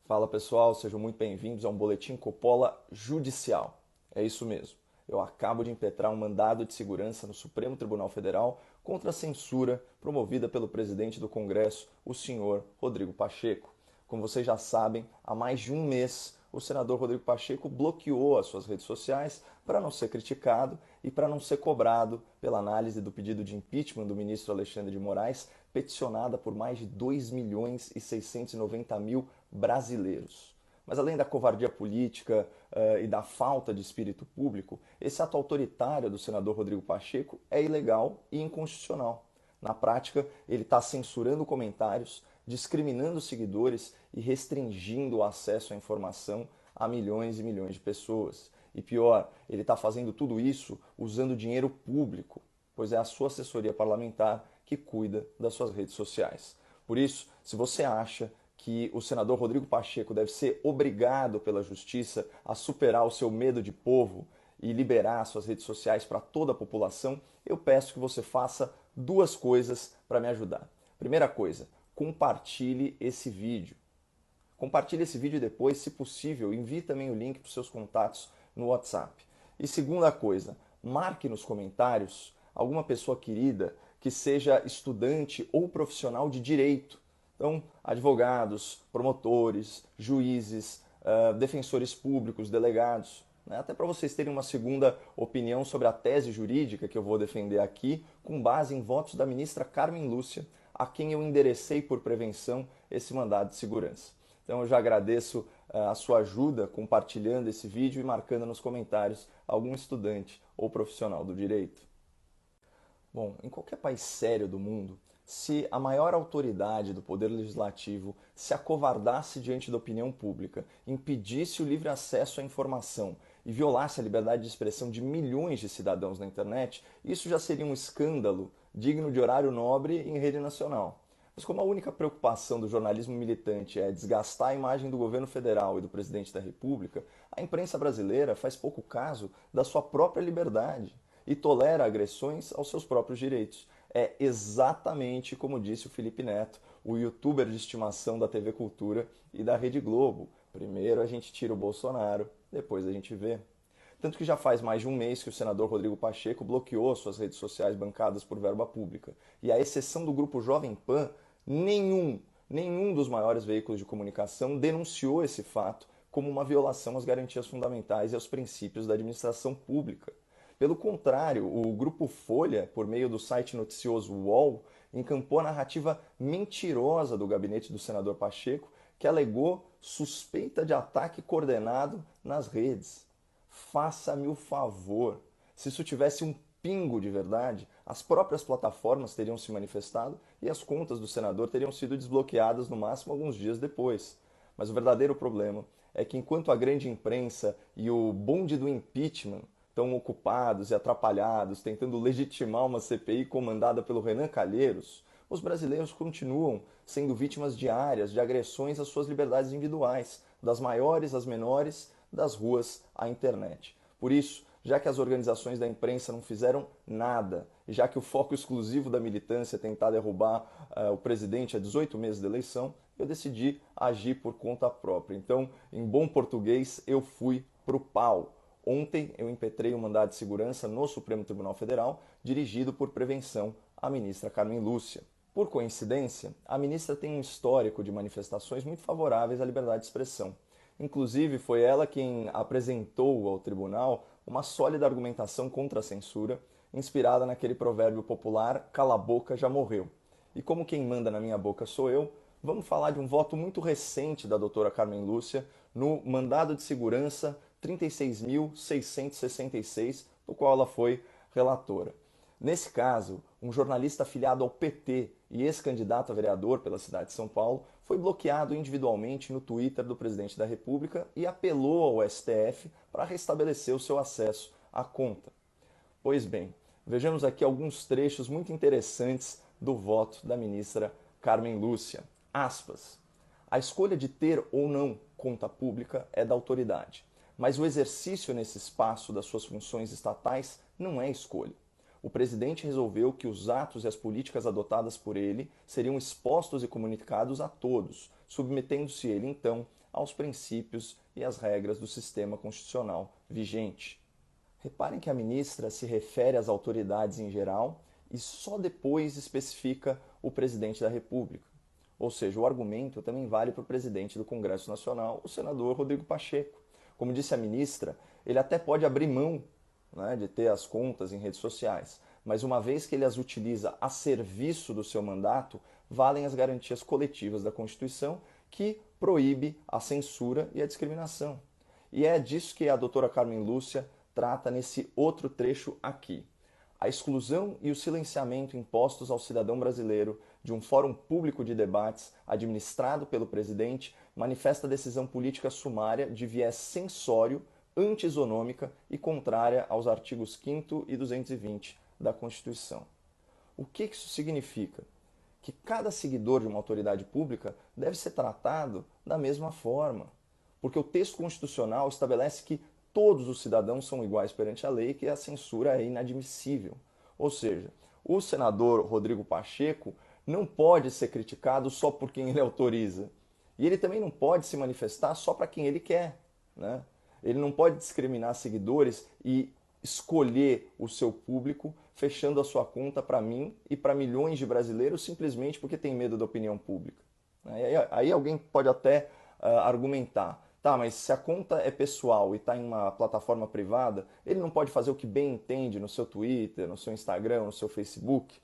Fala pessoal, sejam muito bem-vindos a um Boletim Coppola Judicial. É isso mesmo. Eu acabo de impetrar um mandado de segurança no Supremo Tribunal Federal contra a censura promovida pelo presidente do Congresso, o senhor Rodrigo Pacheco. Como vocês já sabem, há mais de um mês o senador Rodrigo Pacheco bloqueou as suas redes sociais para não ser criticado e para não ser cobrado pela análise do pedido de impeachment do ministro Alexandre de Moraes, peticionada por mais de 2.690.000 brasileiros. Mas além da covardia política e da falta de espírito público, esse ato autoritário do senador Rodrigo Pacheco é ilegal e inconstitucional. Na prática, ele está censurando comentários, discriminando seguidores e restringindo o acesso à informação a milhões e milhões de pessoas. E pior, ele está fazendo tudo isso usando dinheiro público, pois é a sua assessoria parlamentar que cuida das suas redes sociais. Por isso, se você acha que o senador Rodrigo Pacheco deve ser obrigado pela justiça a superar o seu medo de povo e liberar suas redes sociais para toda a população, eu peço que você faça duas coisas para me ajudar. Primeira coisa, compartilhe esse vídeo. Compartilhe esse vídeo e depois, se possível, envie também o link para os seus contatos no WhatsApp. E segunda coisa, marque nos comentários alguma pessoa querida que seja estudante ou profissional de direito. Então, advogados, promotores, juízes, defensores públicos, delegados, né? Até para vocês terem uma segunda opinião sobre a tese jurídica que eu vou defender aqui, com base em votos da ministra Carmen Lúcia, a quem eu enderecei por prevenção esse mandado de segurança. Então eu já agradeço a sua ajuda compartilhando esse vídeo e marcando nos comentários algum estudante ou profissional do direito. Bom, em qualquer país sério do mundo, se a maior autoridade do poder legislativo se acovardasse diante da opinião pública, impedisse o livre acesso à informação e violasse a liberdade de expressão de milhões de cidadãos na internet, isso já seria um escândalo digno de horário nobre em rede nacional. Mas como a única preocupação do jornalismo militante é desgastar a imagem do governo federal e do presidente da República, a imprensa brasileira faz pouco caso da sua própria liberdade e tolera agressões aos seus próprios direitos. É exatamente como disse o Felipe Neto, o youtuber de estimação da TV Cultura e da Rede Globo. Primeiro a gente tira o Bolsonaro, depois a gente vê. Tanto que já faz mais de um mês que o senador Rodrigo Pacheco bloqueou suas redes sociais bancadas por verba pública. E à exceção do grupo Jovem Pan, nenhum dos maiores veículos de comunicação denunciou esse fato como uma violação às garantias fundamentais e aos princípios da administração pública. Pelo contrário, o Grupo Folha, por meio do site noticioso UOL, encampou a narrativa mentirosa do gabinete do senador Pacheco, que alegou suspeita de ataque coordenado nas redes. Faça-me o favor. Se isso tivesse um pingo de verdade, as próprias plataformas teriam se manifestado e as contas do senador teriam sido desbloqueadas no máximo alguns dias depois. Mas o verdadeiro problema é que enquanto a grande imprensa e o bonde do impeachment estão ocupados e atrapalhados tentando legitimar uma CPI comandada pelo Renan Calheiros, os brasileiros continuam sendo vítimas diárias de agressões às suas liberdades individuais, das maiores às menores, das ruas à internet. Por isso, já que as organizações da imprensa não fizeram nada, e já que o foco exclusivo da militância é tentar derrubar o presidente há 18 meses da eleição, eu decidi agir por conta própria. Então, em bom português, eu fui pro pau. Ontem eu impetrei um mandado de segurança no Supremo Tribunal Federal, dirigido por prevenção à ministra Carmen Lúcia. Por coincidência, a ministra tem um histórico de manifestações muito favoráveis à liberdade de expressão. Inclusive, foi ela quem apresentou ao tribunal uma sólida argumentação contra a censura, inspirada naquele provérbio popular, cala a boca, já morreu. E como quem manda na minha boca sou eu, vamos falar de um voto muito recente da doutora Carmen Lúcia no mandado de segurança 36.666, do qual ela foi relatora. Nesse caso, um jornalista afiliado ao PT e ex-candidato a vereador pela cidade de São Paulo foi bloqueado individualmente no Twitter do presidente da República e apelou ao STF para restabelecer o seu acesso à conta. Pois bem, vejamos aqui alguns trechos muito interessantes do voto da ministra Carmen Lúcia. Aspas. A escolha de ter ou não conta pública é da autoridade, mas o exercício nesse espaço das suas funções estatais não é escolha. O presidente resolveu que os atos e as políticas adotadas por ele seriam expostos e comunicados a todos, submetendo-se ele, então, aos princípios e às regras do sistema constitucional vigente. Reparem que a ministra se refere às autoridades em geral e só depois especifica o presidente da República. Ou seja, o argumento também vale para o presidente do Congresso Nacional, o senador Rodrigo Pacheco. Como disse a ministra, ele até pode abrir mão, né, de ter as contas em redes sociais, mas uma vez que ele as utiliza a serviço do seu mandato, valem as garantias coletivas da Constituição, que proíbe a censura e a discriminação. E é disso que a doutora Carmen Lúcia trata nesse outro trecho aqui. A exclusão e o silenciamento impostos ao cidadão brasileiro de um fórum público de debates administrado pelo presidente manifesta decisão política sumária de viés censório, anti-isonômica e contrária aos artigos 5º e 220 da Constituição. O que isso significa? Que cada seguidor de uma autoridade pública deve ser tratado da mesma forma, porque o texto constitucional estabelece que todos os cidadãos são iguais perante a lei e que a censura é inadmissível. Ou seja, o senador Rodrigo Pacheco não pode ser criticado só por quem ele autoriza. E ele também não pode se manifestar só para quem ele quer, né? Ele não pode discriminar seguidores e escolher o seu público fechando a sua conta para mim e para milhões de brasileiros simplesmente porque tem medo da opinião pública. Aí alguém pode até argumentar, tá, mas se a conta é pessoal e está em uma plataforma privada, ele não pode fazer o que bem entende no seu Twitter, no seu Instagram, no seu Facebook?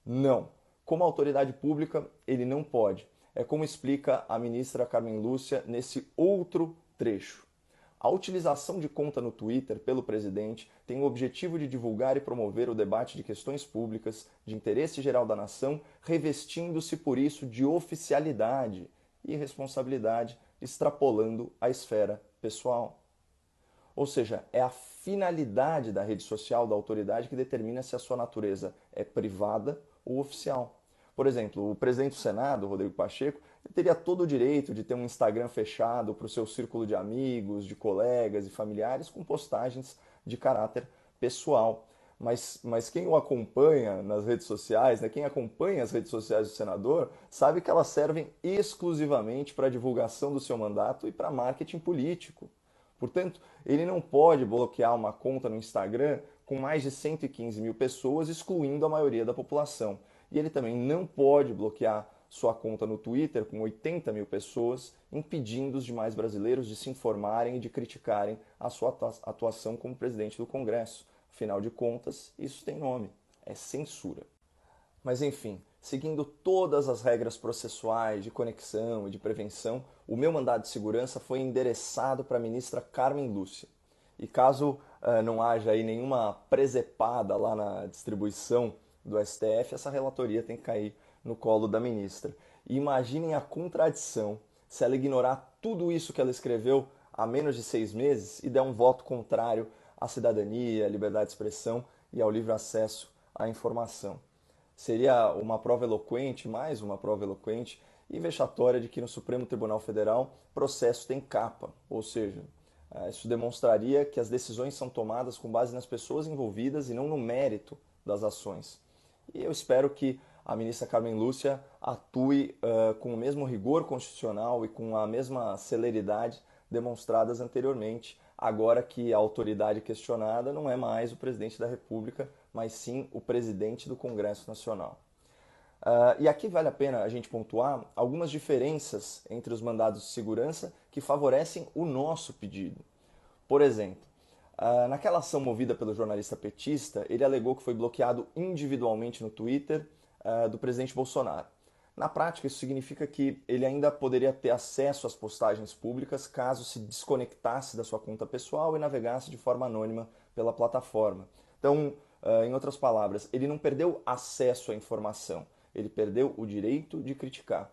Não. Como autoridade pública, ele não pode. É como explica a ministra Carmen Lúcia nesse outro trecho. A utilização de conta no Twitter pelo presidente tem o objetivo de divulgar e promover o debate de questões públicas de interesse geral da nação, revestindo-se por isso de oficialidade e responsabilidade, extrapolando a esfera pessoal. Ou seja, é a finalidade da rede social da autoridade que determina se a sua natureza é privada ou oficial. Por exemplo, o presidente do Senado, Rodrigo Pacheco, teria todo o direito de ter um Instagram fechado para o seu círculo de amigos, de colegas e familiares com postagens de caráter pessoal. Mas quem o acompanha nas redes sociais, né, quem acompanha as redes sociais do senador, sabe que elas servem exclusivamente para a divulgação do seu mandato e para marketing político. Portanto, ele não pode bloquear uma conta no Instagram com mais de 115 mil pessoas, excluindo a maioria da população. E ele também não pode bloquear sua conta no Twitter com 80 mil pessoas, impedindo os demais brasileiros de se informarem e de criticarem a sua atuação como presidente do Congresso. Afinal de contas, isso tem nome, é censura. Mas enfim, seguindo todas as regras processuais de conexão e de prevenção, o meu mandado de segurança foi endereçado para a ministra Carmen Lúcia. E caso não haja aí nenhuma presepada lá na distribuição do STF, essa relatoria tem que cair no colo da ministra. E imaginem a contradição se ela ignorar tudo isso que ela escreveu há menos de 6 meses e der um voto contrário à cidadania, à liberdade de expressão e ao livre acesso à informação. Seria uma prova eloquente, mais uma prova eloquente e vexatória de que no Supremo Tribunal Federal processo tem capa, ou seja, isso demonstraria que as decisões são tomadas com base nas pessoas envolvidas e não no mérito das ações. E eu espero que a ministra Carmen Lúcia atue com o mesmo rigor constitucional e com a mesma celeridade demonstradas anteriormente, agora que a autoridade questionada não é mais o presidente da República, mas sim o presidente do Congresso Nacional. E aqui vale a pena a gente pontuar algumas diferenças entre os mandados de segurança que favorecem o nosso pedido. Por exemplo, naquela ação movida pelo jornalista petista, ele alegou que foi bloqueado individualmente no Twitter do presidente Bolsonaro. Na prática, isso significa que ele ainda poderia ter acesso às postagens públicas caso se desconectasse da sua conta pessoal e navegasse de forma anônima pela plataforma. Então, em outras palavras, ele não perdeu acesso à informação, ele perdeu o direito de criticar.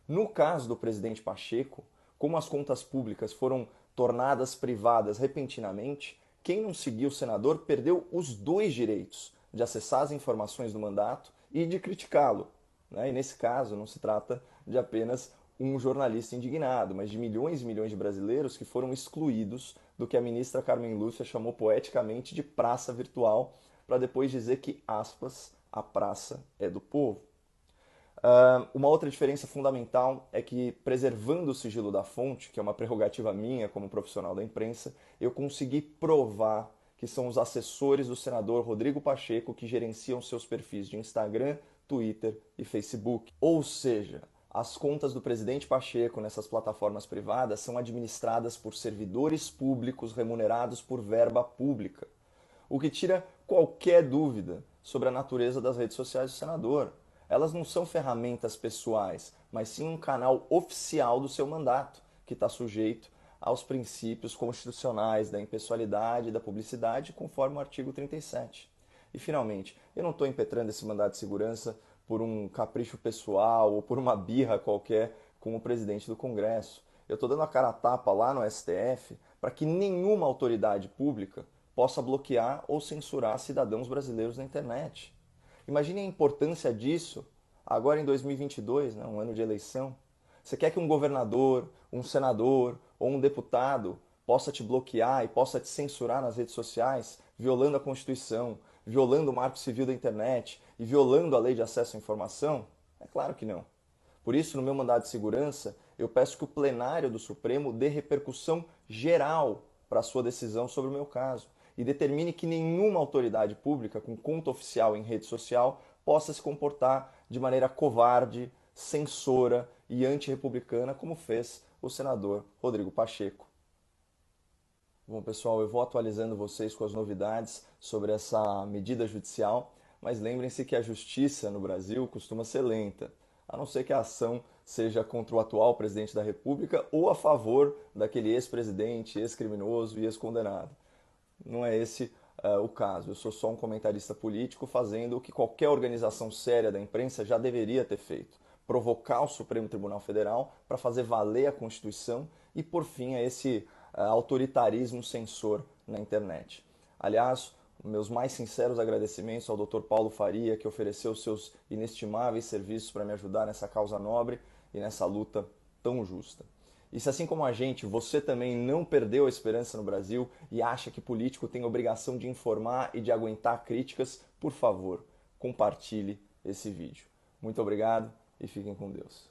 No caso do presidente Pacheco, como as contas públicas foram tornadas privadas repentinamente, quem não seguiu o senador perdeu os dois direitos de acessar as informações do mandato e de criticá-lo. E nesse caso não se trata de apenas um jornalista indignado, mas de milhões e milhões de brasileiros que foram excluídos do que a ministra Carmen Lúcia chamou poeticamente de praça virtual, para depois dizer que, aspas, a praça é do povo. Uma outra diferença fundamental é que, preservando o sigilo da fonte, que é uma prerrogativa minha como profissional da imprensa, eu consegui provar que são os assessores do senador Rodrigo Pacheco que gerenciam seus perfis de Instagram, Twitter e Facebook. Ou seja, as contas do presidente Pacheco nessas plataformas privadas são administradas por servidores públicos remunerados por verba pública, o que tira qualquer dúvida sobre a natureza das redes sociais do senador. Elas não são ferramentas pessoais, mas sim um canal oficial do seu mandato, que está sujeito aos princípios constitucionais da impessoalidade e da publicidade, conforme o artigo 37. E, finalmente, eu não estou impetrando esse mandato de segurança por um capricho pessoal ou por uma birra qualquer com o presidente do Congresso. Eu estou dando a cara a tapa lá no STF para que nenhuma autoridade pública possa bloquear ou censurar cidadãos brasileiros na internet. Imagine a importância disso agora em 2022, né, um ano de eleição. Você quer que um governador, um senador ou um deputado possa te bloquear e possa te censurar nas redes sociais, violando a Constituição, violando o Marco Civil da internet e violando a Lei de Acesso à Informação? É claro que não. Por isso, no meu mandado de segurança, eu peço que o plenário do Supremo dê repercussão geral para a sua decisão sobre o meu caso e determine que nenhuma autoridade pública com conta oficial em rede social possa se comportar de maneira covarde, censora e antirrepublicana, como fez o senador Rodrigo Pacheco. Bom, pessoal, eu vou atualizando vocês com as novidades sobre essa medida judicial, mas lembrem-se que a justiça no Brasil costuma ser lenta, a não ser que a ação seja contra o atual presidente da República ou a favor daquele ex-presidente, ex-criminoso e ex-condenado. Não é esse o caso. Eu sou só um comentarista político fazendo o que qualquer organização séria da imprensa já deveria ter feito: provocar o Supremo Tribunal Federal para fazer valer a Constituição e por fim a esse autoritarismo censor na internet. Aliás, meus mais sinceros agradecimentos ao Dr. Paulo Faria, que ofereceu seus inestimáveis serviços para me ajudar nessa causa nobre e nessa luta tão justa. E se, assim como a gente, você também não perdeu a esperança no Brasil e acha que político tem obrigação de informar e de aguentar críticas, por favor, compartilhe esse vídeo. Muito obrigado e fiquem com Deus.